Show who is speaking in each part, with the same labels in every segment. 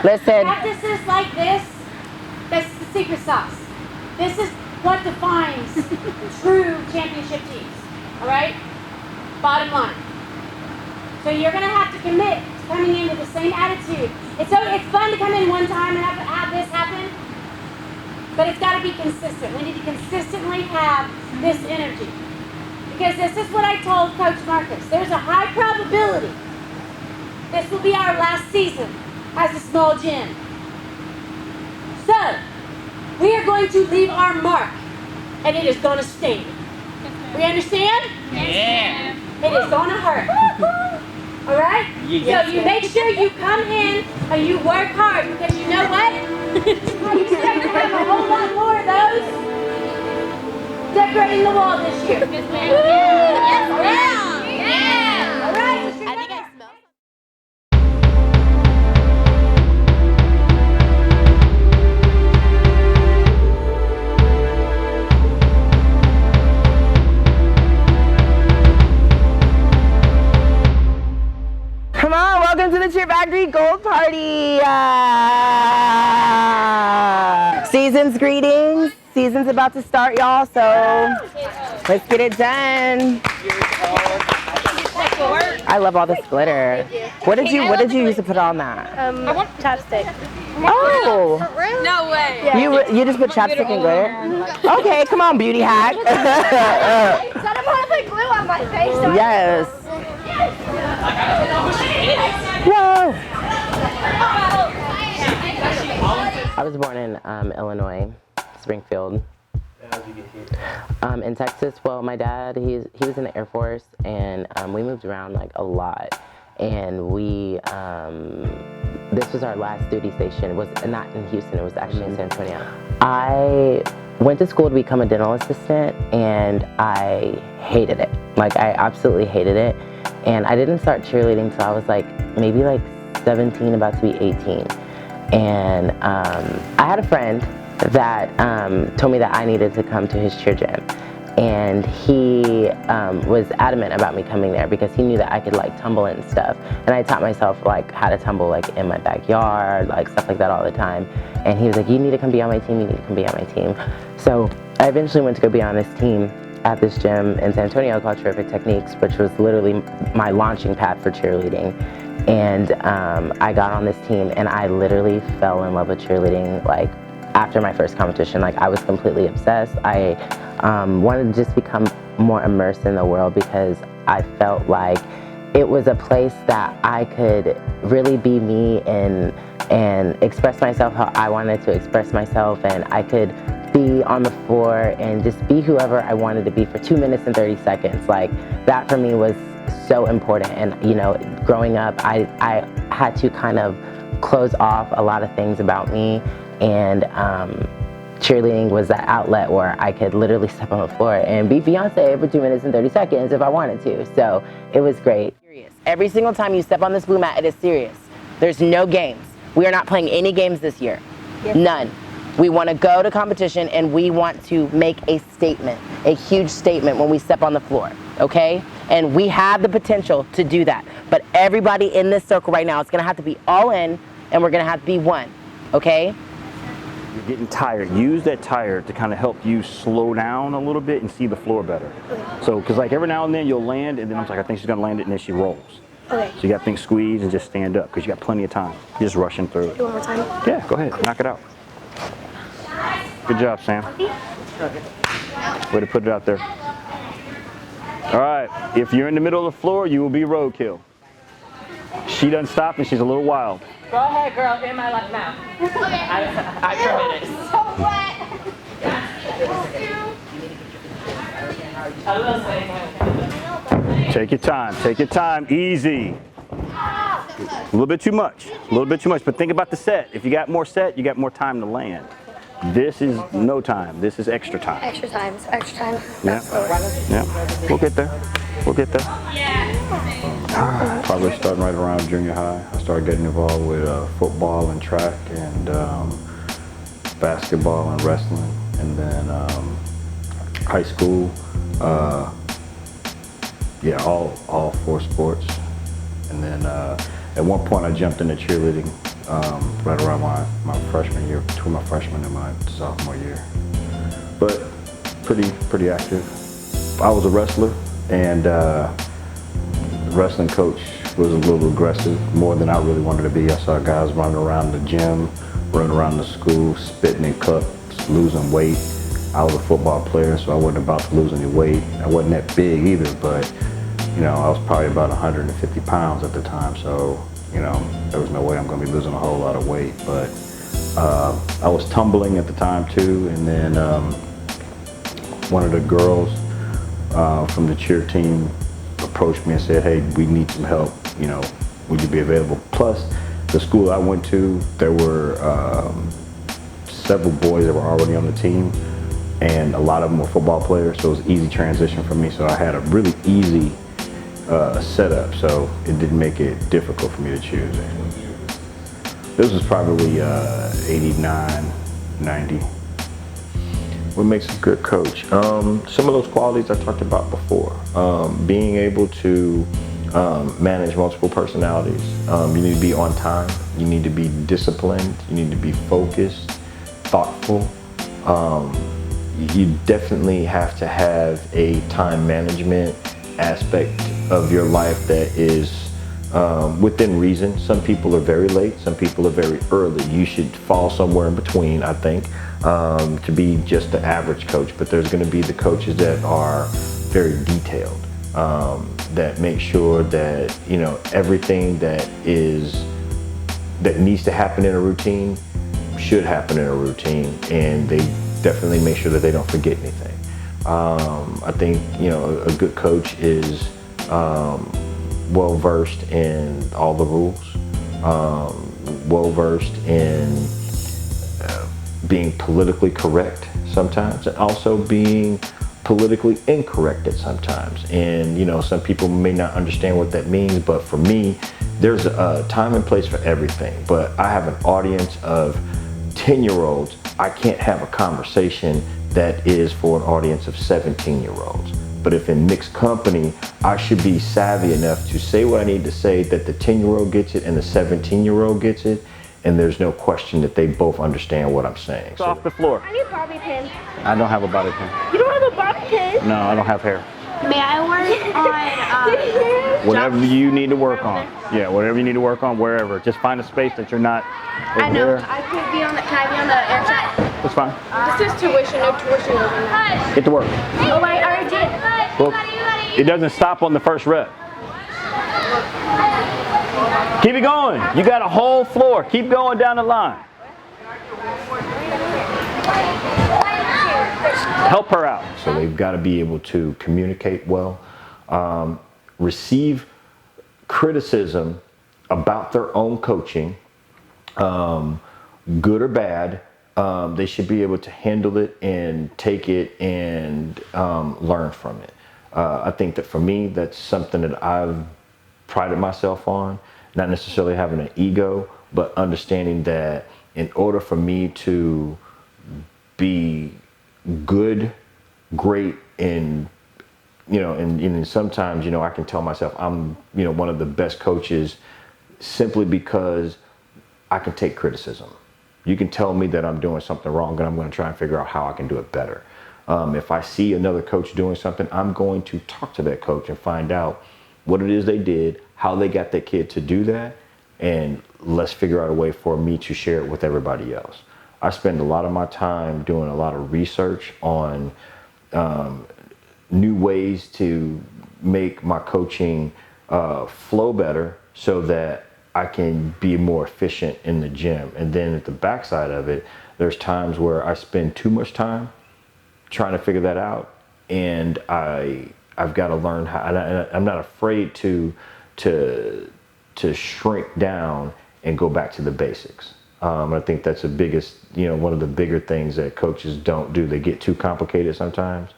Speaker 1: Listen.
Speaker 2: Practices like this, that's the secret sauce. This is what defines true championship teams. All right? Bottom line. So you're going to have to commit to coming in with the same attitude. It's fun to come in one time and have this happen, but it's got to be consistent. We need to consistently have this energy. Because this is what I told Coach Marcus. There's a high probability this will be our last season as a small gym. So, we are going to leave our mark, and it is going to sting. We understand?
Speaker 3: Yeah.
Speaker 2: It is going to hurt. All right?
Speaker 3: Yes.
Speaker 2: So you make sure you come in and you work hard, because you know what? You start to have a whole lot more of those decorating the wall this year.
Speaker 3: Yes, ma'am.
Speaker 2: All right?
Speaker 3: Yeah.
Speaker 2: All right.
Speaker 1: I think I smell. Come on, welcome to the Cheer Factory Gold Party. Season's greetings. Season's about to start, y'all, so let's get it done. I love all this glitter. What did you use to put on that?
Speaker 4: Chapstick.
Speaker 1: Oh,
Speaker 4: No way.
Speaker 1: you just put chapstick and glitter? Okay, come on, beauty hack.
Speaker 4: So I don't want to put glue on my face. So
Speaker 1: Yes. Whoa. I was born in Illinois, Springfield.
Speaker 5: How did you get here?
Speaker 1: In Texas, well, my dad, he was in the Air Force, and we moved around like a lot. And we, this was our last duty station. It was not in Houston, it was actually in San Antonio. I went to school to become a dental assistant, and I hated it. Like, I absolutely hated it. And I didn't start cheerleading till I was like, maybe like 17, about to be 18. And I had a friend that told me that I needed to come to his cheer gym. And he was adamant about me coming there because he knew that I could like tumble and stuff. And I taught myself like how to tumble like in my backyard, like stuff like that all the time. And he was like, you need to come be on my team, you need to come be on my team. So I eventually went to go be on his team at this gym in San Antonio called Terrific Techniques, which was literally my launching pad for cheerleading. And I got on this team and I literally fell in love with cheerleading like after my first competition. Like, I was completely obsessed. I wanted to just become more immersed in the world because I felt like it was a place that I could really be me and express myself how I wanted to express myself, and I could be on the floor and just be whoever I wanted to be for 2 minutes and 30 seconds. Like, that for me was so important. And you know, growing up, I had to kind of close off a lot of things about me, and cheerleading was that outlet where I could literally step on the floor and be Beyonce for 2 minutes and 30 seconds if I wanted to. So it was great. Every single time you step on this blue mat, it is serious. There's no games. We are not playing any games this year. Yes. None. We want to go to competition and we want to make a statement, a huge statement when we step on the floor, okay? And we have the potential to do that. But everybody in this circle right now is going to have to be all in, and we're going to have to be one, okay?
Speaker 5: You're getting tired. Use that tire to kind of help you slow down a little bit and see the floor better. So, because like every now and then you'll land, and then I'm like, I think she's going to land it, and then she rolls.
Speaker 4: Okay.
Speaker 5: So you got to think squeeze and just stand up because you got plenty of time. You're just rushing through it.
Speaker 4: Do one more time?
Speaker 5: Yeah, go ahead. Knock it out. Good job, Sam. Way to put it out there. All right. If you're in the middle of the floor, you will be roadkill. She doesn't stop and she's a little wild.
Speaker 3: Go ahead, girl. In my lap now. I permit it.
Speaker 4: So wet.
Speaker 3: I will say.
Speaker 5: Take your time. Take your time. Easy. A little bit too much. A little bit too much. But think about the set. If you got more set, you got more time to land. This is no time. This is extra time.
Speaker 4: Extra time. Extra time.
Speaker 5: Yeah. Yeah. We'll get there. We'll get there.
Speaker 6: Probably starting right around junior high. I started getting involved with football and track and basketball and wrestling. And then high school, yeah, all four sports. And then at one point I jumped into cheerleading right around my freshman year, between my freshman and my sophomore year. But pretty active. I was a wrestler, and the wrestling coach was a little aggressive, more than I really wanted to be. I saw guys running around the gym, running around the school, spitting in cups, losing weight. I was a football player, so I wasn't about to lose any weight. I wasn't that big either, but you know, I was probably about 150 pounds at the time, so you know, there was no way I'm going to be losing a whole lot of weight. But I was tumbling at the time too, and then one of the girls from the cheer team approached me and said, "Hey, we need some help. You know, would you be available?" Plus, the school I went to, there were several boys that were already on the team, and a lot of them were football players, so it was an easy transition for me. So I had a really easy setup, so it didn't make it difficult for me to choose. This was probably 89, 90. What makes a good coach? Some of those qualities I talked about before. Being able to manage multiple personalities. You need to be on time. You need to be disciplined. You need to be focused, thoughtful. You definitely have to have a time management aspect of your life that is within reason. Some people are very late, some people are very early. You should fall somewhere in between, I think, to be just the average coach. But there's going to be the coaches that are very detailed, that make sure that, you know, everything that needs to happen in a routine should happen in a routine, and they definitely make sure that they don't forget anything. I think, you know, a good coach is well versed in all the rules, well versed in being politically correct sometimes, and also being politically incorrect at sometimes. And you know, some people may not understand what that means, but for me, there's a time and place for everything. But I have an audience of 10-year-olds. I can't have a conversation that is for an audience of 17-year-olds. But if in mixed company, I should be savvy enough to say what I need to say, that the 10-year-old gets it and the 17-year-old gets it, and there's no question that they both understand what I'm saying.
Speaker 5: It's off the floor.
Speaker 4: I need a bobby pin.
Speaker 5: I don't have a bobby pin.
Speaker 4: You don't have a bobby pin?
Speaker 5: No, I don't have hair.
Speaker 4: May I work on
Speaker 5: Whatever you need to work on. Yeah, whatever you need to work on, wherever. Just find a space that you're not over
Speaker 4: I know.
Speaker 5: there.
Speaker 4: I could be on the, can I be on the air check?
Speaker 5: That's fine.
Speaker 4: This is tuition, no tuition over there.
Speaker 5: Get to work.
Speaker 4: Oh, I already did.
Speaker 5: Well, it doesn't stop on the first rep. Keep it going. You got a whole floor. Keep going down the line. Help her out. So they've got to be able to communicate well, receive criticism about their own coaching, good or bad. They should be able to handle it and take it and learn from it. I think that for me, that's something that I've prided myself on, not necessarily having an ego, but understanding that in order for me to be good, great, and you know, and sometimes, you know, I can tell myself I'm, you know, one of the best coaches simply because I can take criticism. You can tell me that I'm doing something wrong, and I'm going to try and figure out how I can do it better. If I see another coach doing something, I'm going to talk to that coach and find out what it is they did, how they got that kid to do that, and let's figure out a way for me to share it with everybody else. I spend a lot of my time doing a lot of research on new ways to make my coaching flow better so that I can be more efficient in the gym. And then at the backside of it, there's times where I spend too much time trying to figure that out, and I've got to learn how. And I'm not afraid to shrink down and go back to the basics. I think that's the biggest, you know, one of the bigger things that coaches don't do. They get too complicated sometimes,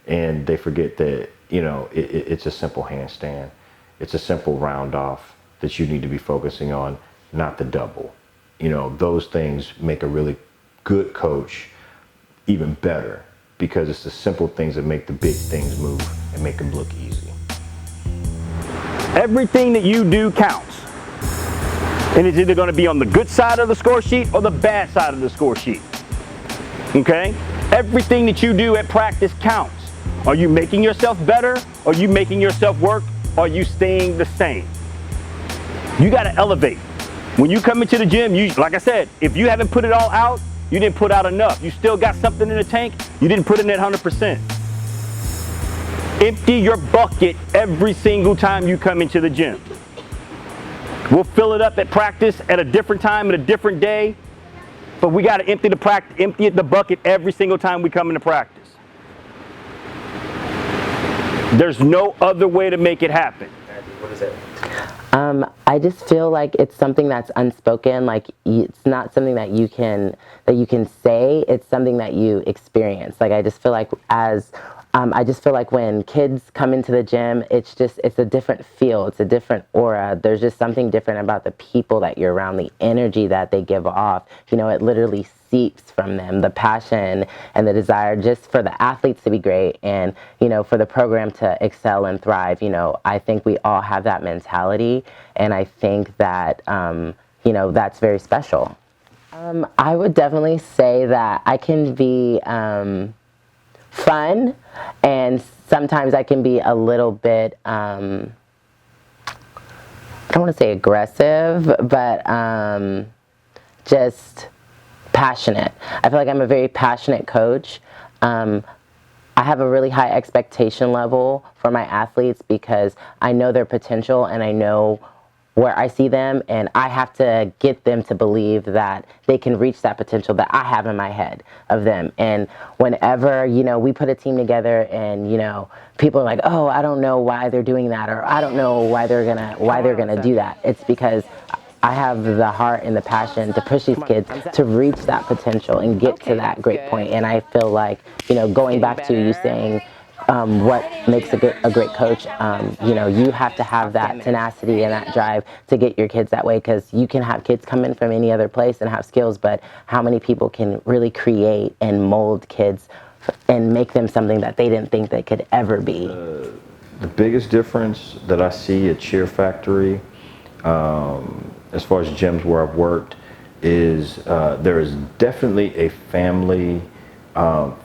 Speaker 5: and they forget that, you know, it's a simple handstand. It's a simple round off that you need to be focusing on, not the double. You know, those things make a really good coach even better, because it's the simple things that make the big things move and make them look easy. Everything that you do counts. And it's either going to be on the good side of the score sheet or the bad side of the score sheet. Okay? Everything that you do at practice counts. Are you making yourself better? Are you making yourself work? Are you staying the same? You got to elevate. When you come into the gym, like I said, if you haven't put it all out, you didn't put out enough. You still got something in the tank, you didn't put in at 100%. Empty your bucket every single time you come into the gym. We'll fill it up at practice at a different time, at a different day, but we got to empty the bucket every single time we come into practice. There's no other way to make it happen.
Speaker 3: What is it?
Speaker 1: I just feel like it's something that's unspoken. Like it's not something that you can say. It's something that you experience. Like I just feel like when kids come into the gym, it's a different feel. It's a different aura. There's just something different about the people that you're around, the energy that they give off. You know, it literally seeps from them, the passion and the desire just for the athletes to be great and, you know, for the program to excel and thrive. You know, I think we all have that mentality, and I think that, you know, that's very special. I would definitely say that I can be fun, and sometimes I can be a little bit, I don't want to say aggressive, but just passionate. I feel like I'm a very passionate coach. I have a really high expectation level for my athletes because I know their potential and I know where I see them, and I have to get them to believe that they can reach that potential that I have in my head of them. And whenever, you know, we put a team together and, you know, people are like, oh, I don't know why they're doing that, or I don't know why they're gonna do that. It's because I have the heart and the passion to push these kids to reach that potential and get to that great point. And I feel like, you know, going back to you saying, what makes a great coach, you know, you have to have that tenacity and that drive to get your kids that way, because you can have kids come in from any other place and have skills, but how many people can really create and mold kids and make them something that they didn't think they could ever be?
Speaker 6: The biggest difference that I see at Cheer Factory, as far as gyms where I've worked, is there is definitely a family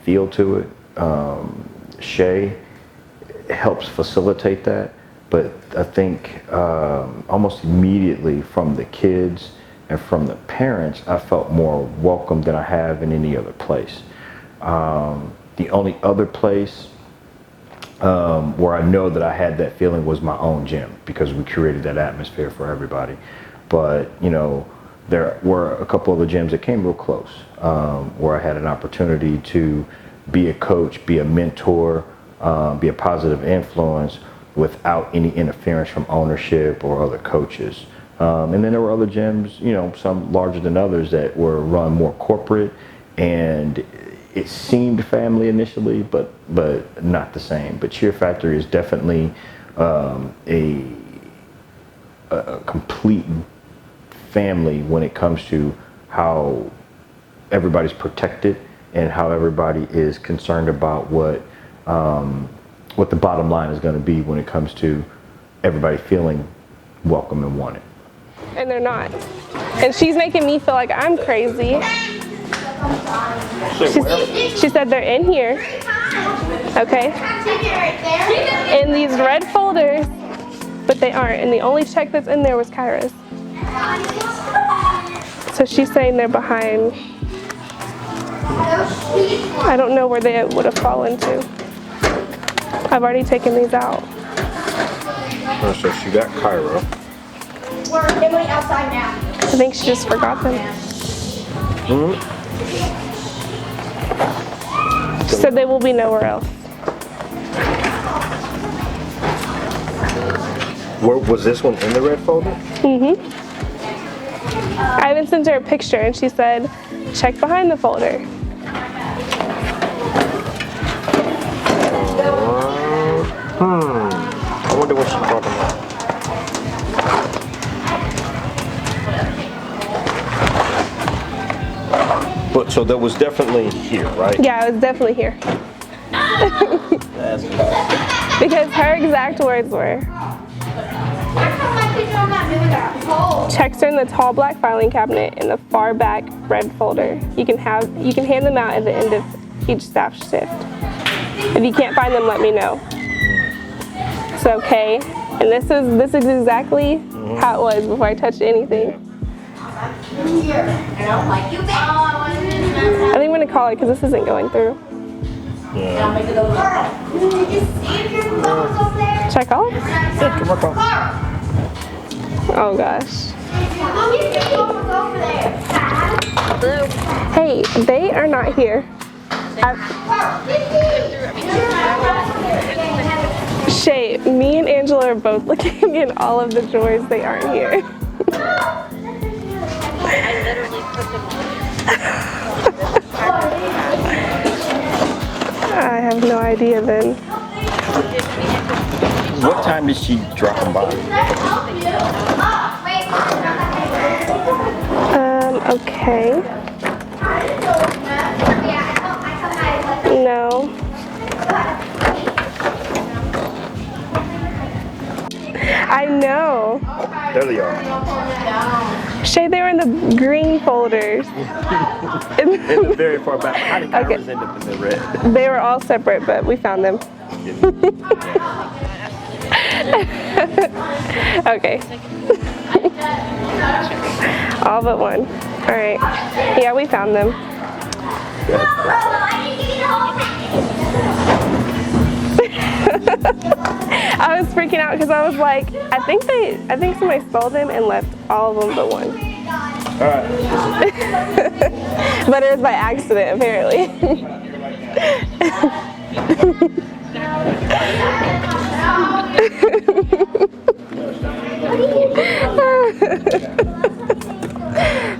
Speaker 6: feel to it. Shea helps facilitate that, but I think almost immediately from the kids and from the parents, I felt more welcome than I have in any other place. The only other place where I know that I had that feeling was my own gym, because we created that atmosphere for everybody. But, you know, there were a couple of the gyms that came real close, where I had an opportunity to be a coach, be a mentor, be a positive influence without any interference from ownership or other coaches. And then there were other gyms, you know, some larger than others, that were run more corporate, and it seemed family initially, but not the same. But Cheer Factory is definitely a complete family when it comes to how everybody's protected and how everybody is concerned about what the bottom line is going to be when it comes to everybody feeling welcome and wanted.
Speaker 4: And they're not. And she's making me feel like I'm crazy. She said they're in here. Okay. In these red folders, but they aren't. And the only check that's in there was Kyra's. So she's saying they're behind. I don't know where they would have fallen to. I've already taken these out.
Speaker 6: So she got Kyra.
Speaker 4: We're outside now. I think she just forgot them. She said they will be nowhere else.
Speaker 6: Where was this one in the red folder?
Speaker 4: I even sent her a picture and she said, check behind the folder.
Speaker 6: I wonder what she's talking about. But so that was definitely here, right?
Speaker 4: Yeah, it was definitely here. Because her exact words were, Checks are in the tall black filing cabinet in the far back red folder. You can hand them out at the end of each staff shift. If you can't find them, let me know. So K, and this is exactly how it was before I touched anything. I think I'm gonna call it because this isn't going through. Should I call it?
Speaker 5: Yeah, come on, call.
Speaker 4: Oh gosh. Hey, they are not here. Shea, me and Angelo are both looking in all of the drawers. They aren't here.
Speaker 7: I literally put them
Speaker 4: I have no idea then.
Speaker 5: What time did she drop them by?
Speaker 4: Okay. No. I know.
Speaker 5: There they are.
Speaker 4: Shea, they were in the green folders.
Speaker 5: In the very far back. How did ours end up in the red?
Speaker 4: They were all separate, but we found them. Okay. All but one. All right. Yeah, we found them. I was freaking out because I was like, I think somebody stole them and left all of them but one.
Speaker 5: All right.
Speaker 4: But it was by accident, apparently.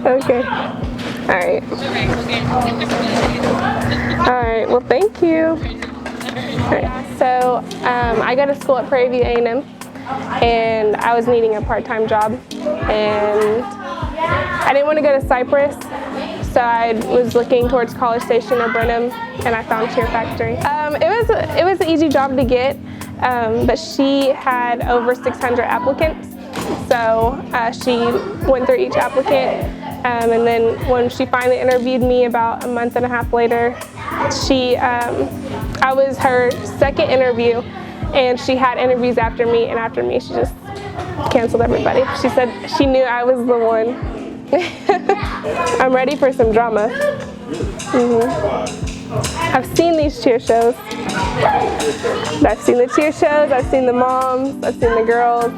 Speaker 4: Okay. All right. All right. Well, thank you. All right. So I go to school at Prairie View A&M, and I was needing a part-time job, and I didn't want to go to Cypress, so I was looking towards College Station or Brenham, and I found Cheer Factory. It was an easy job to get, but she had over 600 applicants, so she went through each applicant, and then when she finally interviewed me about a month and a half later, I was her second interview, and she had interviews after me, and after me she just canceled everybody. She said she knew I was the one. I'm ready for some drama. I've seen these cheer shows. I've seen the cheer shows, I've seen the moms, I've seen the girls.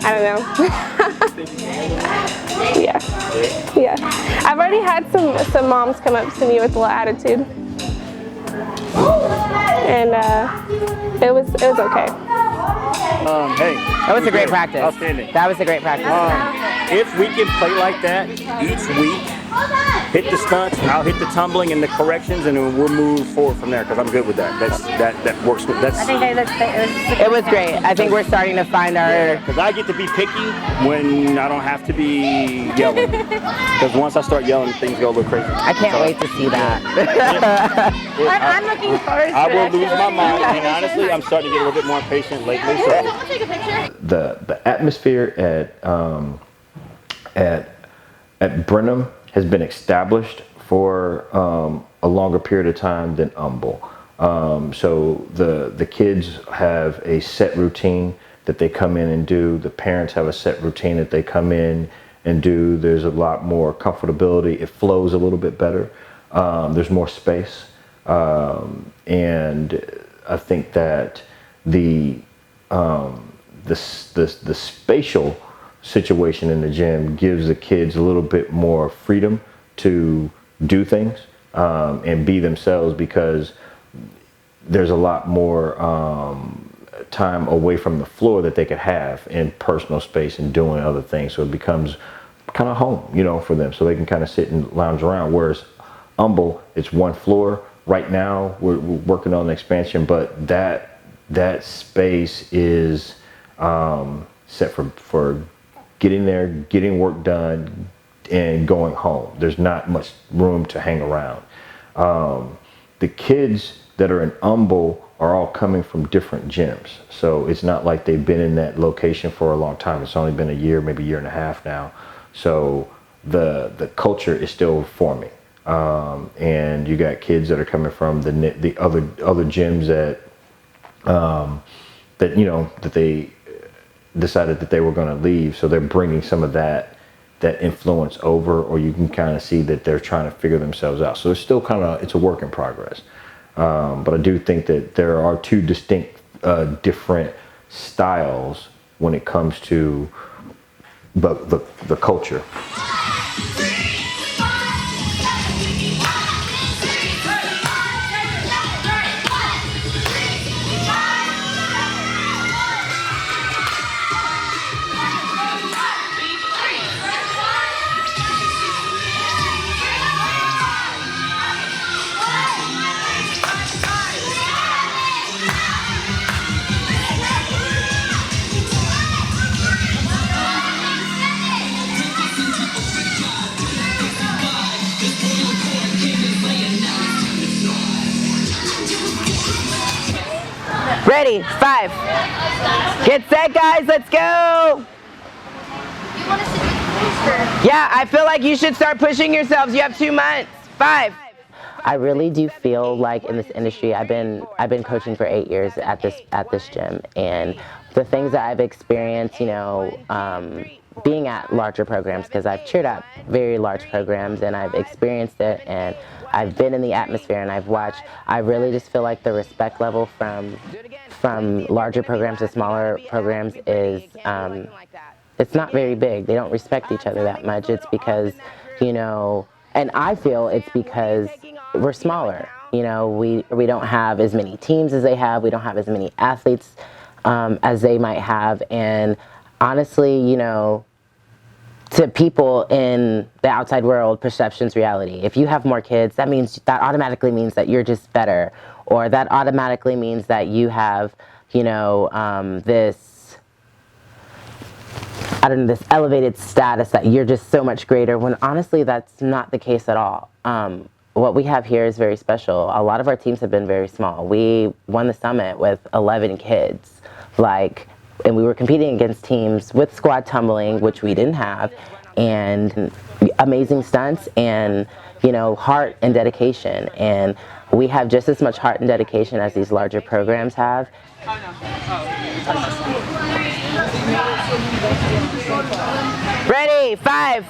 Speaker 4: I don't know. Yeah. I've already had some moms come up to me with a little attitude. And it was okay.
Speaker 5: Hey.
Speaker 1: That was a great practice.
Speaker 5: Outstanding.
Speaker 1: That was a great practice.
Speaker 5: If we can play like that each week, hit the stunts, I'll hit the tumbling and the corrections, and then we'll move forward from there because I'm good with that. That works.
Speaker 1: It was great. I think we're starting to find our...
Speaker 5: Because I get to be picky when I don't have to be yelling. Because once I start yelling, things go a little crazy.
Speaker 1: I can't wait to see that.
Speaker 7: I'm looking forward to it.
Speaker 5: I will lose my mind, and honestly, I'm starting to get a little bit more patient lately. So.
Speaker 7: Someone take a picture.
Speaker 6: The atmosphere at Brenham has been established for a longer period of time than Humble. So the kids have a set routine that they come in and do. The parents have a set routine that they come in and do. There's a lot more comfortability. It flows a little bit better. There's more space. And I think that the spatial situation in the gym gives the kids a little bit more freedom to do things and be themselves, because there's a lot more time away from the floor that they could have in personal space and doing other things. So it becomes kind of home, for them. So they can kind of sit and lounge around. Whereas Humble, it's one floor. Right now, we're working on the expansion, but that space is set for getting there, getting work done, and going home. There's not much room to hang around. The kids that are in Humble are all coming from different gyms. So it's not like they've been in that location for a long time. It's only been a year, maybe a year and a half now. So the culture is still forming. And you got kids that are coming from the other gyms that that they decided that they were going to leave. So they're bringing some of that influence over, or you can kind of see that they're trying to figure themselves out. So it's still it's a work in progress. But I do think that there are two distinct, different styles when it comes to the culture.
Speaker 1: Ready, 5. Get set, guys, let's go.
Speaker 7: You want to sit with the
Speaker 1: Yeah, I feel like you should start pushing yourselves. You have 2 months. 5. I really do feel like in this industry, I've been coaching for 8 years at this gym, and the things that I've experienced, being at larger programs, because I've cheered at very large programs and I've experienced it, and I've been in the atmosphere and I've watched. I really just feel like the respect level from larger programs to smaller programs is it's not very big. They don't respect each other that much. It's because, and I feel it's because we're smaller. We don't have as many teams as they have. We don't have as many athletes as they might have. And honestly, to people in the outside world, perception's reality. If you have more kids, that automatically means that you're just better, or that automatically means that you have, this elevated status, that you're just so much greater, when honestly that's not the case at all. What we have here is very special. A lot of our teams have been very small. We won the summit with 11 kids, and we were competing against teams with squad tumbling, which we didn't have, and amazing stunts, and heart and dedication. And we have just as much heart and dedication as these larger programs have. Ready, 5.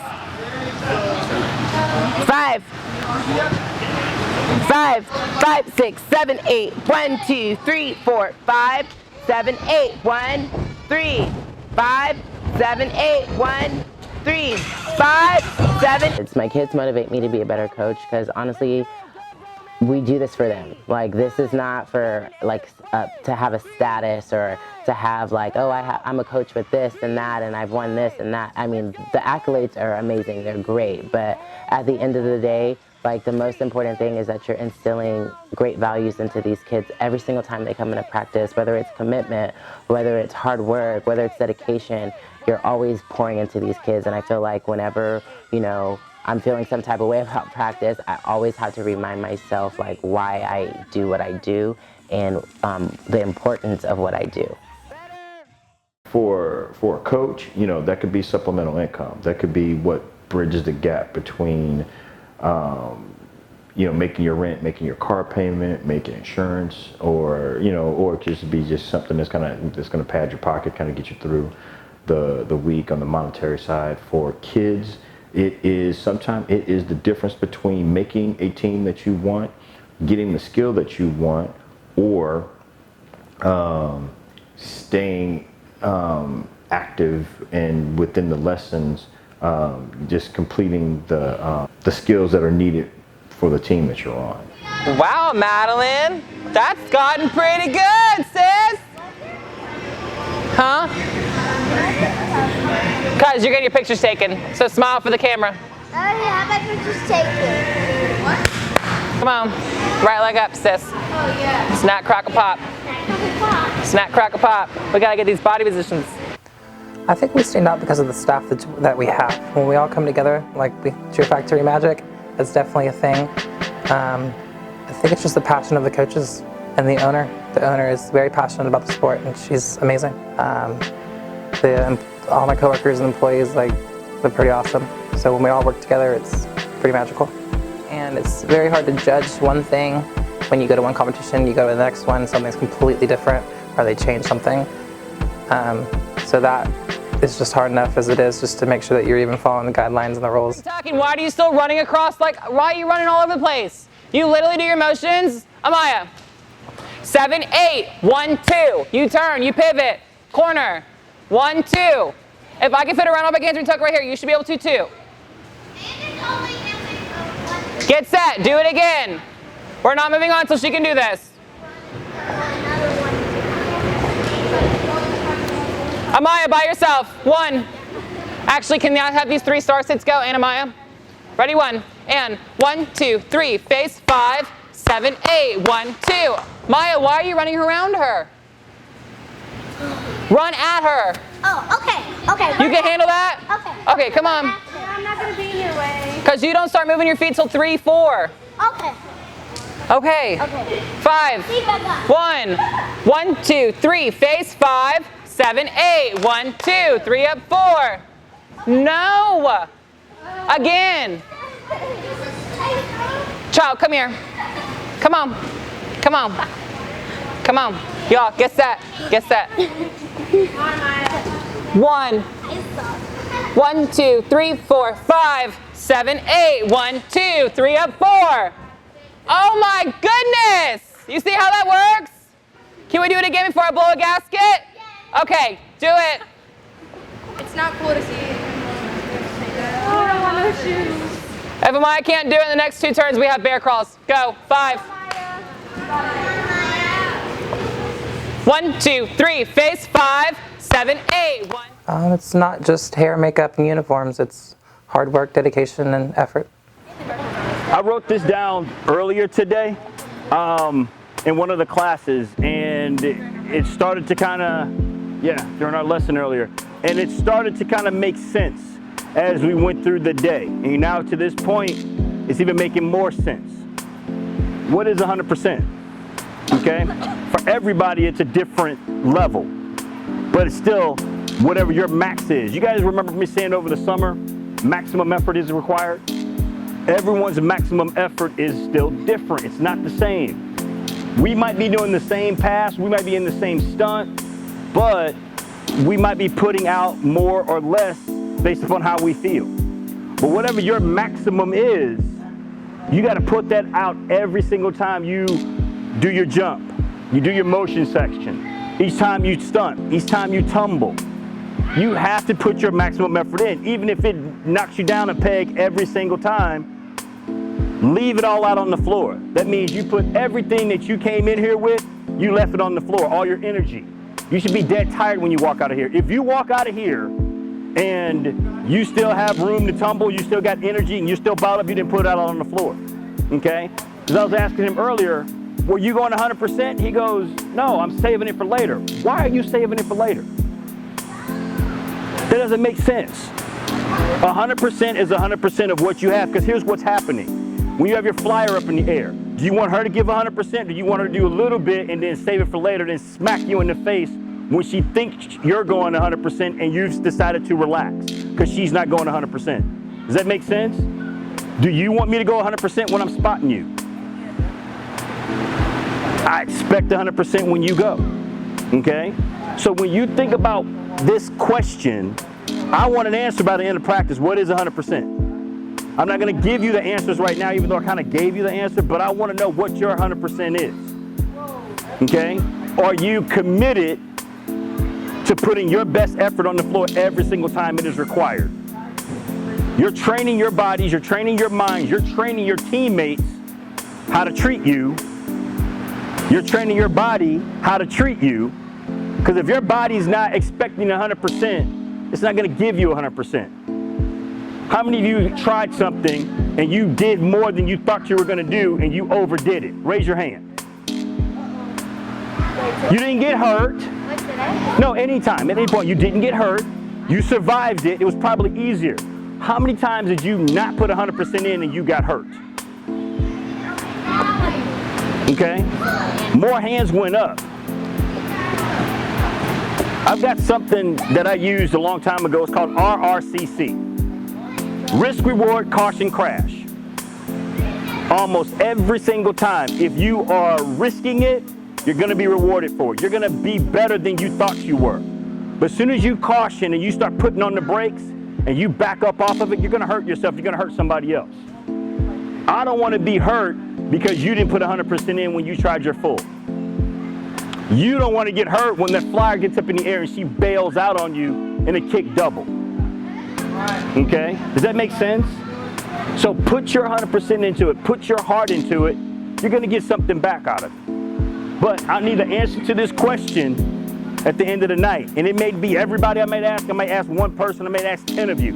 Speaker 1: 5. 5, 5, 6, 7, 8. 1, 2, 3, 4, 5, 7, 8. 1, 3, 5, 7, 8. 1, 3, 5, 7. My kids motivate me to be a better coach, because honestly, we do this for them. This is not for to have a status, or to have I'm a coach with this and that, and I've won this and that. I mean, the accolades are amazing, they're great, but at the end of the day, the most important thing is that you're instilling great values into these kids every single time they come into practice, whether it's commitment, whether it's hard work, whether it's dedication. You're always pouring into these kids, and I feel like whenever, I'm feeling some type of way about practice, I always have to remind myself why I do what I do, and the importance of what I do.
Speaker 6: For a coach, that could be supplemental income. That could be what bridges the gap between making your rent, making your car payment, making insurance, or or just be just something that's gonna pad your pocket, kind of get you through the week on the monetary side. For kids, sometimes it is the difference between making a team that you want, getting the skill that you want, or staying active and within the lessons, just completing the skills that are needed for the team that you're on.
Speaker 3: Wow, Madeline, that's gotten pretty good, sis. Huh? Cuz you're getting your pictures taken, so smile for the camera.
Speaker 7: I already have my pictures taken. What?
Speaker 3: Come on, right leg up, sis.
Speaker 7: Oh yeah.
Speaker 3: Snack, crackle, pop. Snack, crackle, pop. We gotta get these body positions.
Speaker 8: I think we stand out because of the staff that we have. When we all come together, like the Cheer Factory magic, it's definitely a thing. I think it's just the passion of the coaches and the owner The owner is very passionate about the sport, and she's amazing. All my coworkers and employees, like, they're pretty awesome. So when we all work together, it's pretty magical. And it's very hard to judge one thing. When you go to one competition, you go to the next one, something's completely different, or they change something. So that is just hard enough as it is, just to make sure that you're even following the guidelines and the rules.
Speaker 3: Talking, why are you still running across, like, why are you running all over the place? You literally do your motions. Amaya. 7, 8, 1, 2. You turn, you pivot, corner. 1, 2. If I can fit around all my hands and tuck right here, you should be able to too. Get set, do it again. We're not moving on until she can do this. Amaya, by yourself. 1. Actually, can I have these 3 star sits go? And Amaya. Ready, 1. And 1, 2, 3. Face 5, 7, 8. 1, 2. Maya, why are you running around her? Run at her.
Speaker 7: Oh, okay.
Speaker 3: You can handle that?
Speaker 7: Okay.
Speaker 3: Okay, come on.
Speaker 7: I'm not gonna be in your way.
Speaker 3: Because you don't start moving your feet till 3, 4.
Speaker 7: Okay.
Speaker 3: Okay. 5.
Speaker 7: See, Becca.
Speaker 3: 1. 1, 2, 3. Face 5, 7, 8. 1, 2, 3 up 4. No. Again. Child, come here. Come on. Come on. Come on. Y'all, get set. Get set. 1. 1, 2, 3, 4, 5, 7, 8. 1, 2, 3 up 4. Oh my goodness! You see how that works? Can we do it again before I blow a gasket? Okay, do it.
Speaker 7: It's not cool to see.
Speaker 2: I don't want those shoes.
Speaker 3: If Amaya can't do it in the next 2 turns, we have bear crawls. Go. 5. 1, 2, 3. Face 5, 7, 8. 1.
Speaker 8: It's not just hair, makeup, and uniforms. It's hard work, dedication, and effort.
Speaker 5: I wrote this down earlier today in one of the classes, and it started to kind of, during our lesson earlier, and it started to kind of make sense as we went through the day. And now to this point, it's even making more sense. What is 100%? Okay? For everybody, it's a different level, but it's still whatever your max is. You guys remember me saying over the summer, maximum effort is required? Everyone's maximum effort is still different. It's not the same. We might be doing the same pass, we might be in the same stunt, but we might be putting out more or less based upon how we feel. But whatever your maximum is, you got to put that out every single time you do your jump, you do your motion section, each time you stunt, each time you tumble. You have to put your maximum effort in, even if it knocks you down a peg every single time. Leave it all out on the floor. That means you put everything that you came in here with, you left it on the floor, all your energy. You should be dead tired when you walk out of here. If you walk out of here and you still have room to tumble, you still got energy, and you're still balled up, you didn't put it out on the floor, okay? Because I was asking him earlier, were you going 100%? He goes, no, I'm saving it for later. Why are you saving it for later? That doesn't make sense. 100% is 100% of what you have, because here's what's happening. When you have your flyer up in the air, do you want her to give 100%? Or do you want her to do a little bit and then save it for later, then smack you in the face when she thinks you're going 100% and you've decided to relax because she's not going 100%? Does that make sense? Do you want me to go 100% when I'm spotting you? I expect 100% when you go, okay? So when you think about this question, I want an answer by the end of practice. What is 100%? I'm not going to give you the answers right now, even though I kind of gave you the answer, but I want to know what your 100% is, okay? Are you committed to putting your best effort on the floor every single time it is required? You're training your bodies, you're training your minds, you're training your teammates how to treat you. You're training your body how to treat you, because if your body's not expecting 100%, it's not going to give you 100%. How many of you tried something and you did more than you thought you were going to do and you overdid it? Raise your hand. You didn't get hurt. No, anytime, at any point, you didn't get hurt. You survived it. It was probably easier. How many times did you not put 100% in and you got hurt? Okay? More hands went up. I've got something that I used a long time ago. It's called RRCC. Risk, reward, caution, crash. Almost every single time, if you are risking it, you're going to be rewarded for it. You're going to be better than you thought you were. But as soon as you caution and you start putting on the brakes and you back up off of it, you're going to hurt yourself. You're going to hurt somebody else. I don't want to be hurt because you didn't put 100% in when you tried your full. You don't want to get hurt when that flyer gets up in the air and she bails out on you in a kick double. Okay? Does that make sense? So put your 100% into it. Put your heart into it. You're going to get something back out of it. But I need an answer to this question at the end of the night. And it may be everybody I might ask. I might ask one person. I might ask 10 of you.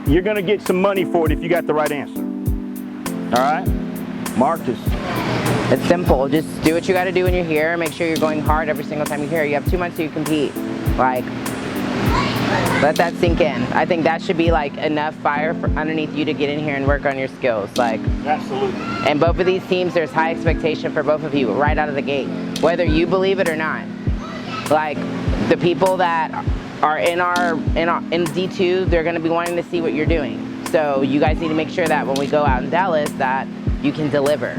Speaker 5: You're going to get some money for it if you got the right answer. All right? Marcus.
Speaker 1: It's simple. Just do what you got to do when you're here. Make sure you're going hard every single time you're here. You have 2 months to compete. Like, let that sink in. I think that should be like enough fire for underneath you to get in here and work on your skills. Like,
Speaker 5: Absolutely.
Speaker 1: And both of these teams, there's high expectation for both of you right out of the gate, whether you believe it or not. Like, the people that are in D2, they're going to be wanting to see what you're doing. So you guys need to make sure that when we go out in Dallas that you can deliver.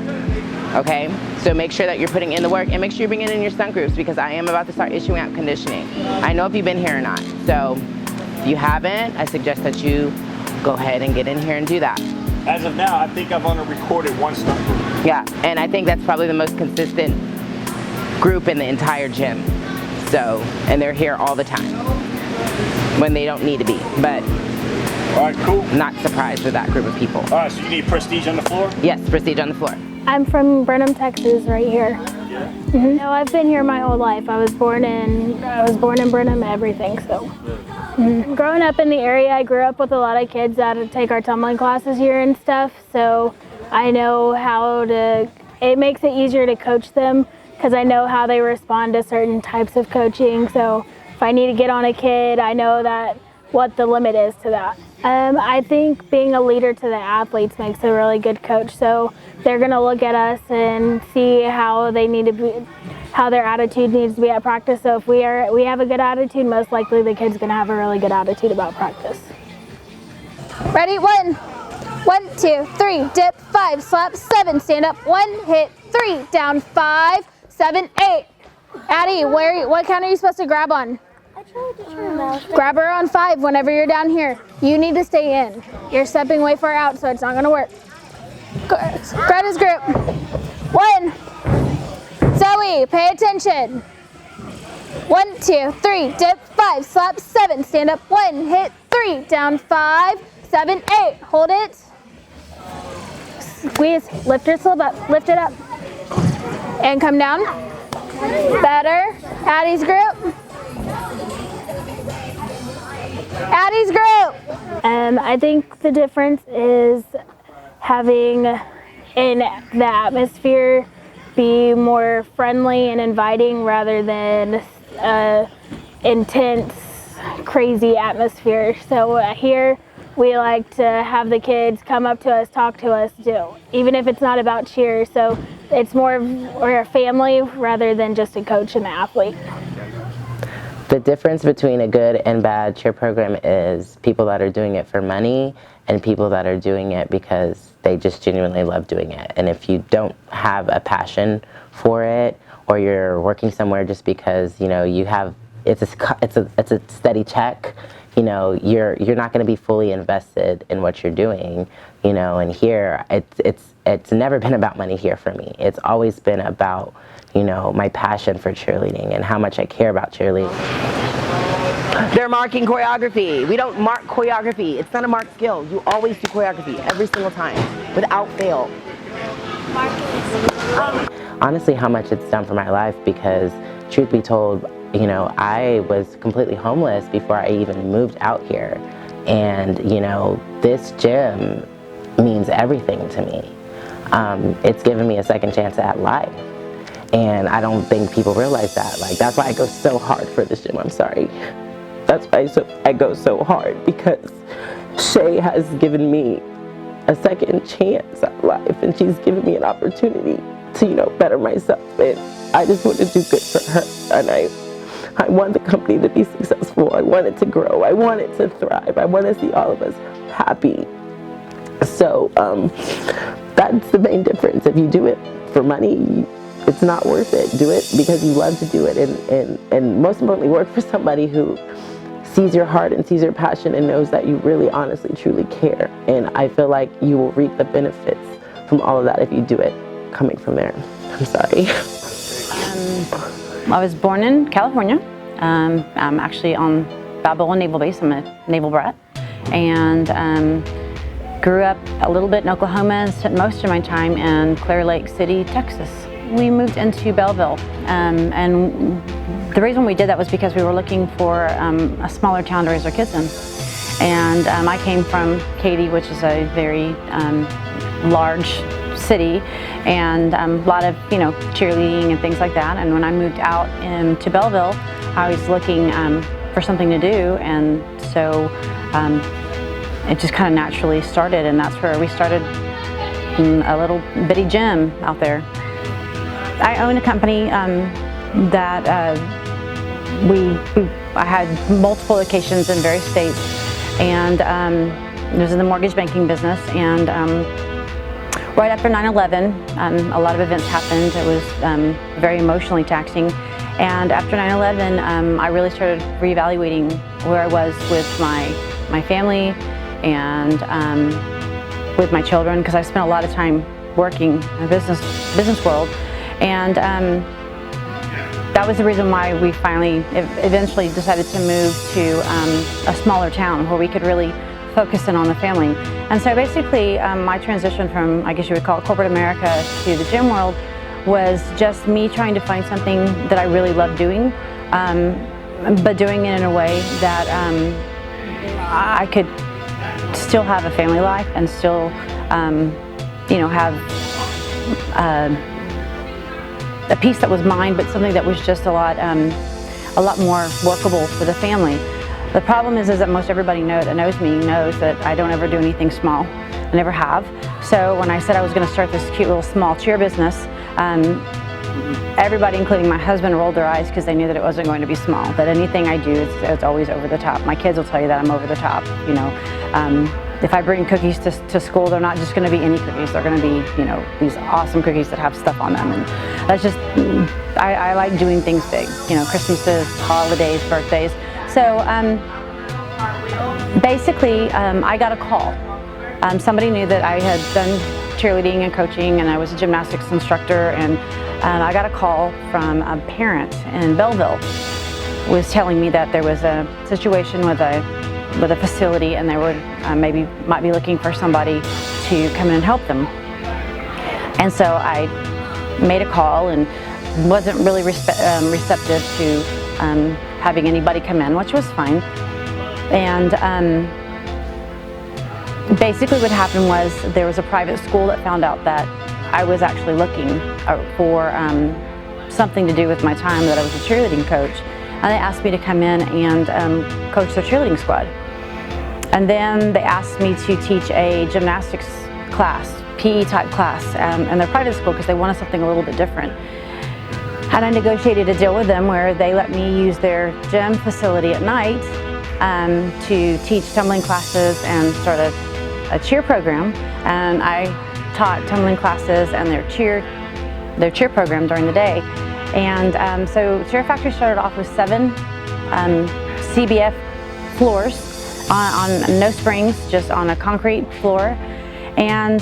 Speaker 1: Okay? So make sure that you're putting in the work and make sure you're bringing in your stunt groups because I am about to start issuing out conditioning. I know if you've been here or not. So if you haven't, I suggest that you go ahead and get in here and do that.
Speaker 5: As of now, I think I've only recorded one stunt group.
Speaker 1: Yeah, and I think that's probably the most consistent group in the entire gym. So, and they're here all the time when they don't need to be. But
Speaker 5: all right, cool.
Speaker 1: Not surprised with that group of people.
Speaker 5: All right, so you need prestige on the floor?
Speaker 1: Yes, prestige on the floor.
Speaker 9: I'm from Brenham, Texas, right here. Mm-hmm. No, I've been here my whole life. I was born in Brenham, everything. So, growing up in the area, I grew up with a lot of kids that take our tumbling classes here and stuff. So, I know how to. It makes it easier to coach them because I know how they respond to certain types of coaching. So, if I need to get on a kid, I know that what the limit is to that. I think being a leader to the athletes makes a really good coach. So they're going to look at us and see how they need to be, how their attitude needs to be at practice. So if we have a good attitude, most likely the kid's going to have a really good attitude about practice.
Speaker 7: Ready? 1, 2, 3, dip, 5, slap, 7, stand up, 1, hit, 3, down, 5, 7, 8. Addie, what count are you supposed to grab on? Grab her on 5 whenever you're down here. You need to stay in. You're stepping way far out, so it's not going to work. Grab his grip. 1. Zoe, pay attention. 1, 2, 3, dip, 5, slap, 7, stand up, 1, hit, 3, down, 5, 7, 8. Hold it.
Speaker 9: Squeeze, lift your slip up, lift it up.
Speaker 7: And come down. Better. Addie's grip. Addie's group.
Speaker 9: I think the difference is having in the atmosphere be more friendly and inviting rather than intense, crazy atmosphere. So here we like to have the kids come up to us, talk to us, even if it's not about cheer. So it's more of we're a family rather than just a coach and an athlete.
Speaker 1: The difference between a good and bad cheer program is people that are doing it for money and people that are doing it because they just genuinely love doing it. And if you don't have a passion for it, or you're working somewhere just because you have it's a steady check, you're not going to be fully invested in what you're doing. And here it's never been about money here for me. It's always been about my passion for cheerleading and how much I care about cheerleading. They're marking choreography. We don't mark choreography. It's not a marked skill. You always do choreography every single time, without fail. Honestly, how much it's done for my life because, truth be told, I was completely homeless before I even moved out here. And, this gym means everything to me. It's given me a second chance at life. And I don't think people realize that. That's why I go so hard for this gym. I'm sorry. That's why I go so hard because Shea has given me a second chance at life and she's given me an opportunity to better myself, and I just want to do good for her, and I want the company to be successful. I want it to grow. I want it to thrive. I want to see all of us happy. So that's the main difference. If you do it for money, it's not worth it. Do it because you love to do it, and most importantly, work for somebody who sees your heart and sees your passion and knows that you really honestly truly care. And I feel like you will reap the benefits from all of that if you do it coming from there. I'm sorry.
Speaker 10: I was born in California. I'm actually on Balboa Naval Base. I'm a naval brat, and grew up a little bit in Oklahoma and spent most of my time in Clear Lake City, Texas. We moved into Belleville, and the reason we did that was because we were looking for a smaller town to raise our kids in. And I came from Katy, which is a very large city, and a lot of cheerleading and things like that. And when I moved out to Belleville, I was looking for something to do, and so it just kind of naturally started, and that's where we started a little bitty gym out there. I own a company that I had multiple locations in various states, and it was in the mortgage banking business. And right after 9/11, a lot of events happened. It was very emotionally taxing. And after 9/11, I really started reevaluating where I was with my family and with my children, because I spent a lot of time working in the business world. And that was the reason why we eventually decided to move to a smaller town where we could really focus in on the family. And so basically my transition from, I guess you would call it corporate America, to the gym world was just me trying to find something that I really loved doing, but doing it in a way that I could still have a family life and still have a piece that was mine, but something that was just a lot more workable for the family. The problem is that most everybody that knows me knows that I don't ever do anything small. I never have. So when I said I was going to start this cute little small cheer business, everybody, including my husband, rolled their eyes because they knew that it wasn't going to be small. That anything I do, it's always over the top. My kids will tell you that I'm over the top. If I bring cookies to school, they're not just going to be any cookies. They're going to be, these awesome cookies that have stuff on them. And that's just, I like doing things big. Christmases, holidays, birthdays. So basically, I got a call. Somebody knew that I had done cheerleading and coaching, and I was a gymnastics instructor. And I got a call from a parent in Belleville, was telling me that there was a situation with a facility, and they would might be looking for somebody to come in and help them. And so I made a call and wasn't really receptive to having anybody come in, which was fine. And basically what happened was there was a private school that found out that I was actually looking for something to do with my time, that I was a cheerleading coach. And they asked me to come in and coach their cheerleading squad. And then they asked me to teach a gymnastics class, PE type class, in their private school, because they wanted something a little bit different. And I negotiated a deal with them where they let me use their gym facility at night to teach tumbling classes and start a cheer program. And I taught tumbling classes and their cheer program during the day. And so Cheer Factory started off with 7 CBF floors on no springs, just on a concrete floor. And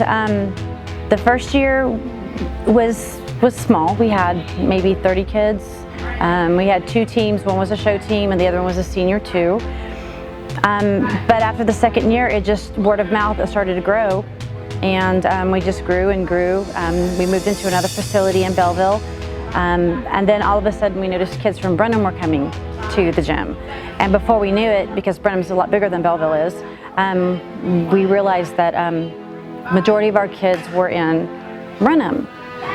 Speaker 10: the first year was small. We had maybe 30 kids. We had 2 teams. One was a show team and the other one was a senior 2. But after the second year, it just word of mouth, it started to grow. And we just grew and grew. We moved into another facility in Belleville. And then all of a sudden we noticed kids from Brenham were coming to the gym. And before we knew it, because Brenham's a lot bigger than Belleville is, we realized that majority of our kids were in Brenham.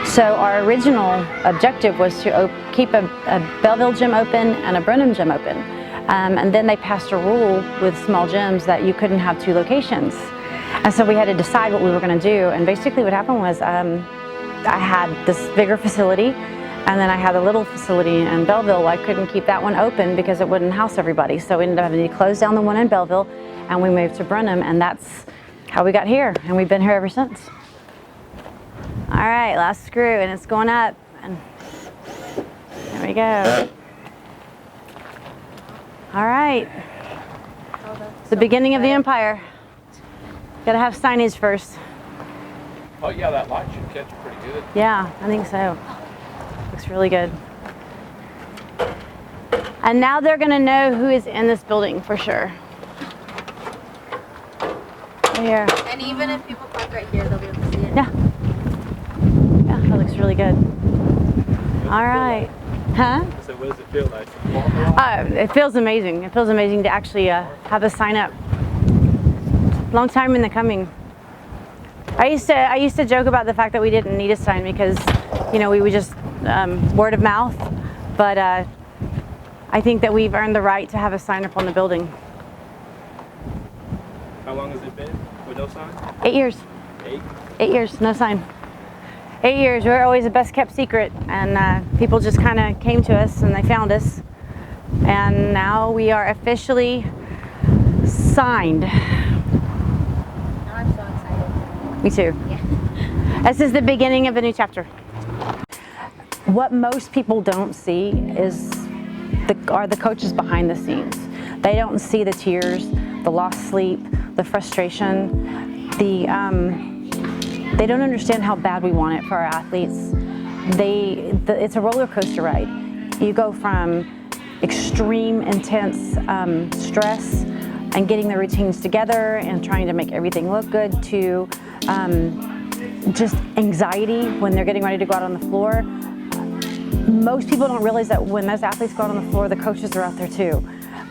Speaker 10: So our original objective was to keep a Belleville gym open and a Brenham gym open. And then they passed a rule with small gyms that you couldn't have 2 locations. And so we had to decide what we were going to do. And basically what happened was I had this bigger facility, and then I had a little facility in Belleville. I couldn't keep that one open because it wouldn't house everybody. So we ended up having to close down the one in Belleville, and we moved to Brenham, and that's how we got here, and we've been here ever since. All right, last screw, and it's going up, and there we go. All right, it's the beginning of the empire. Gotta have signage first.
Speaker 11: Oh yeah, that light should catch it pretty good.
Speaker 10: Yeah, I think so. Looks really good. And now they're gonna know who is in this building for sure. Right here.
Speaker 7: And even if people park right here, they'll be able to see it.
Speaker 10: Yeah. Yeah, that looks really good. All right. Huh?
Speaker 11: So what does it feel like?
Speaker 10: It feels amazing. It feels amazing to actually have a sign up. Long time in the coming. I used to joke about the fact that we didn't need a sign because, you know, we would just word of mouth. But I think that we've earned the right to have a sign up on the building.
Speaker 11: How long has it been with no sign?
Speaker 10: 8 years. 8 years, no sign. 8 years. We're always the best kept secret, and people just kind of came to us and they found us, and now we are officially signed.
Speaker 7: I'm so excited.
Speaker 10: Me too.
Speaker 7: Yeah.
Speaker 10: This is the beginning of a new chapter. What most people don't see is are the coaches behind the scenes. They don't see the tears, the lost sleep, the frustration, they don't understand how bad we want it for our athletes. It's a roller coaster ride. You go from extreme, intense stress and getting the routines together and trying to make everything look good to just anxiety when they're getting ready to go out on the floor. Most people don't realize that when those athletes go out on the floor, the coaches are out there too.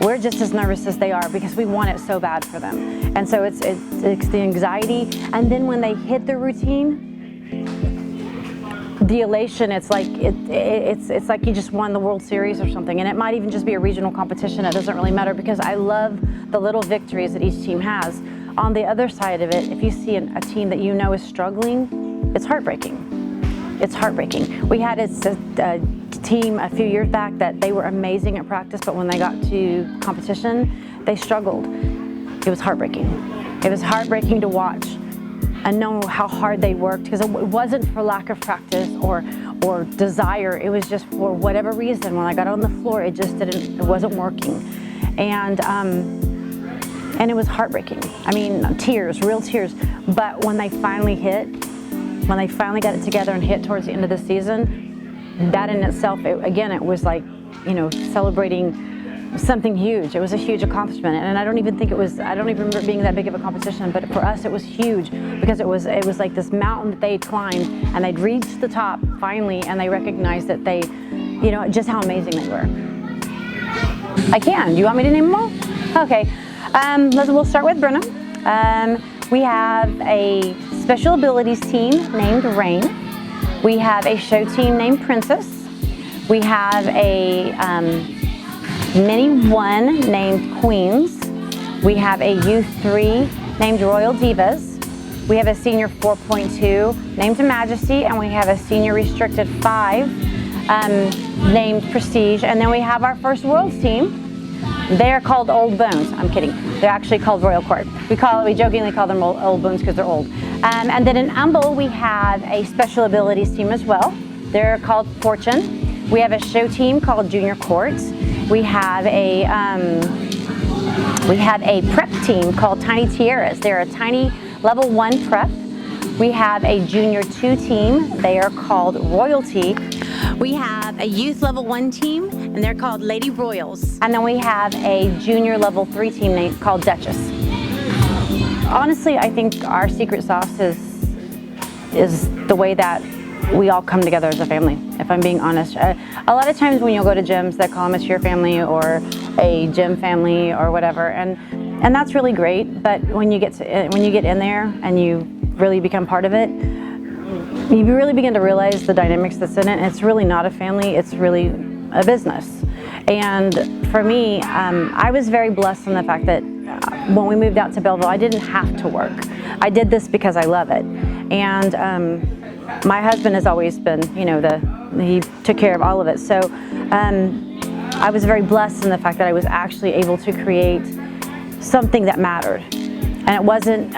Speaker 10: We're just as nervous as they are because we want it so bad for them. And so it's the anxiety. And then when they hit the routine, the elation, it's like it's like you just won the World Series or something. And it might even just be a regional competition. It doesn't really matter because I love the little victories that each team has. On the other side of it, if you see a team that you know is struggling, it's heartbreaking. It's heartbreaking. We had a team a few years back that they were amazing at practice, but when they got to competition, they struggled. It was heartbreaking. It was heartbreaking to watch and know how hard they worked, because it wasn't for lack of practice or desire. It was just for whatever reason. When I got on the floor, it wasn't working. And it was heartbreaking. I mean, tears, real tears. But when they finally got it together and hit towards the end of the season, that in itself, it was like, you know, celebrating something huge. It was a huge accomplishment, and I don't even remember it being that big of a competition, but for us it was huge because it was like this mountain that they'd climbed, and they'd reached the top finally, and they recognized that they, you know, just how amazing they were. I can. Do you want me to name them all? Okay. We'll start with Brenham. We have a special abilities team named Rain. We have a show team named Princess. We have a mini 1 named Queens. We have a youth 3 named Royal Divas. We have a senior 4.2 named Majesty, and we have a senior restricted 5 named Prestige. And then we have our first Worlds team. They're called Old Bones. I'm kidding. They're actually called Royal Court. We jokingly call them Old Bones because they're old. And then in Humble, we have a special abilities team as well. They're called Fortune. We have a show team called Junior Courts. We have a prep team called Tiny Tiaras. They're a tiny level 1 prep. We have a junior 2 team. They are called Royalty. We have a youth level 1 team, and they're called Lady Royals. And then we have a junior level 3 team called Duchess. Honestly, I think our secret sauce is the way that we all come together as a family, if I'm being honest. A lot of times when you'll go to gyms, they call them a cheer family or a gym family or whatever, and that's really great. But when you get in there and you really become part of it, you really begin to realize the dynamics that's in it. It's really not a family, it's really a business. And for me, I was very blessed in the fact that when we moved out to Belleville, I didn't have to work. I did this because I love it. And my husband has always been, he took care of all of it. So I was very blessed in the fact that I was actually able to create something that mattered. And it wasn't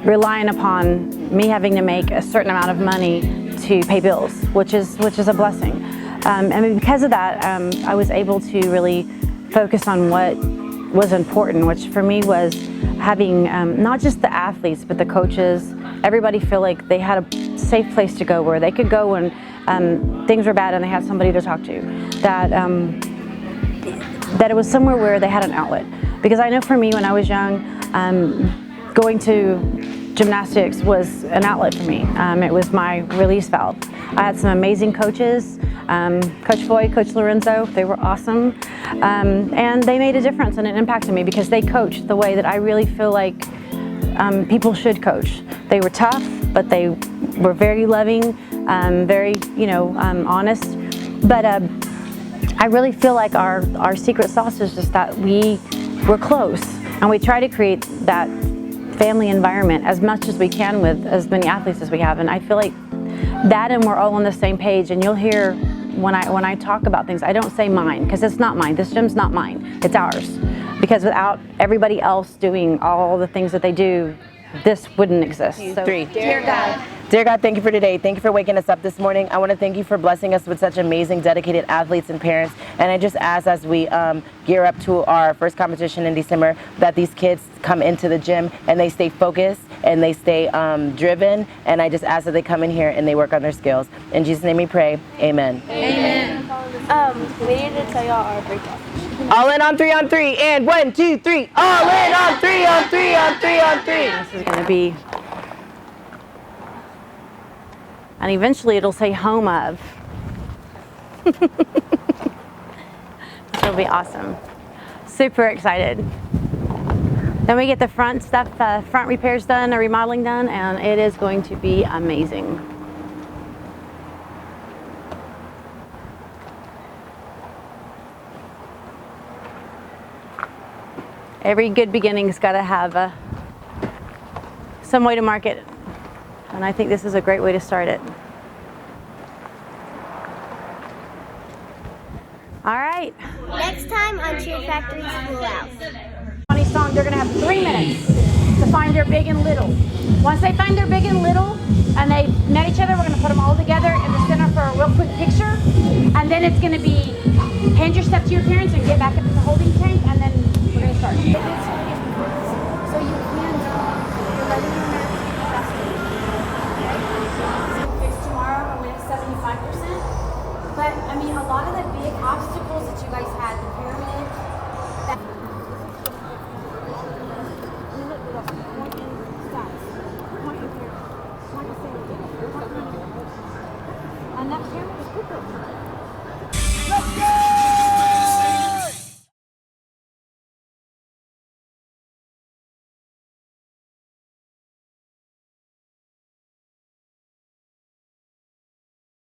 Speaker 10: relying upon me having to make a certain amount of money to pay bills, which is a blessing. And because of that, I was able to really focus on what was important, which for me was having not just the athletes, but the coaches, everybody feel like they had a safe place to go where they could go when things were bad and they had somebody to talk to. That it was somewhere where they had an outlet. Because I know for me, when I was young, going to gymnastics was an outlet for me. It was my release valve. I had some amazing coaches, Coach Foy, Coach Lorenzo, they were awesome. And they made a difference and it impacted me because they coached the way that I really feel like people should coach. They were tough, but they were very loving, very, honest. But I really feel like our secret sauce is just that we were close and we try to create that family environment as much as we can with as many athletes as we have. And I feel like that, and we're all on the same page. And you'll hear when I talk about things, I don't say mine because it's not mine. This gym's not mine, it's ours. Because without everybody else doing all the things that they do, this wouldn't exist. So,
Speaker 1: Dear God, thank you for today. Thank you for waking us up this morning. I want to thank you for blessing us with such amazing, dedicated athletes and parents. And I just ask as we gear up to our first competition in December that these kids come into the gym and they stay focused and they stay driven. And I just ask that they come in here and they work on their skills. In Jesus' name we pray. Amen.
Speaker 7: Amen. We need to tell y'all our breakout.
Speaker 1: All in on 3-on-3 and 1, 2, 3. All in on 3-on-3 on 3-on-3.
Speaker 10: this is going to be, and eventually it'll say home of. It'll be awesome. Super excited. Then we get the front stuff, front repairs done, or remodeling done, and it is going to be amazing. Every good beginning's got to have some way to market it, and I think this is a great way to start it. All right.
Speaker 7: Next time on Cheer Factory Schoolhouse.
Speaker 2: Funny song, they're gonna have 3 minutes to find their big and little. Once they find their big and little and they met each other, we're gonna put them all together in the center for a real quick picture. And then it's gonna be hand your stuff to your parents and get back up in the holding tank, and then we're gonna start. So you can you're letting them know fix tomorrow and win 75%. But I mean, a lot of the big obstacles that you guys had, the pyramid, that and that pyramid was quicker.